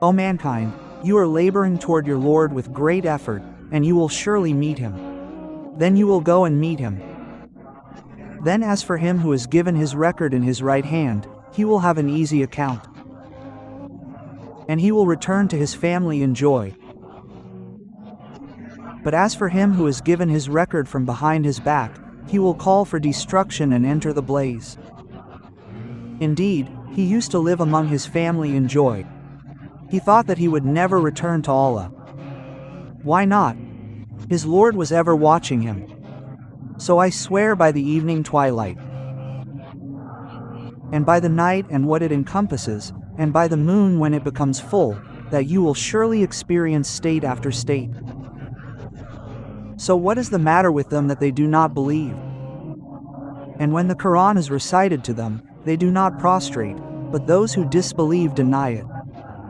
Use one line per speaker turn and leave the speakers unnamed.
O mankind, you are laboring toward your Lord with great effort, and you will surely meet him. Then you will go and meet him. Then as for him who has given his record in his right hand, he will have an easy account. And he will return to his family in joy. But as for him who has given his record from behind his back, he will call for destruction and enter the blaze. Indeed, he used to live among his family in joy. He thought that he would never return to Allah. Why not? His Lord was ever watching him. So I swear by the evening twilight, and by the night and what it encompasses, and by the moon when it becomes full, that you will surely experience state after state. So what is the matter with them that they do not believe? And when the Quran is recited to them, they do not prostrate, but those who disbelieve deny it.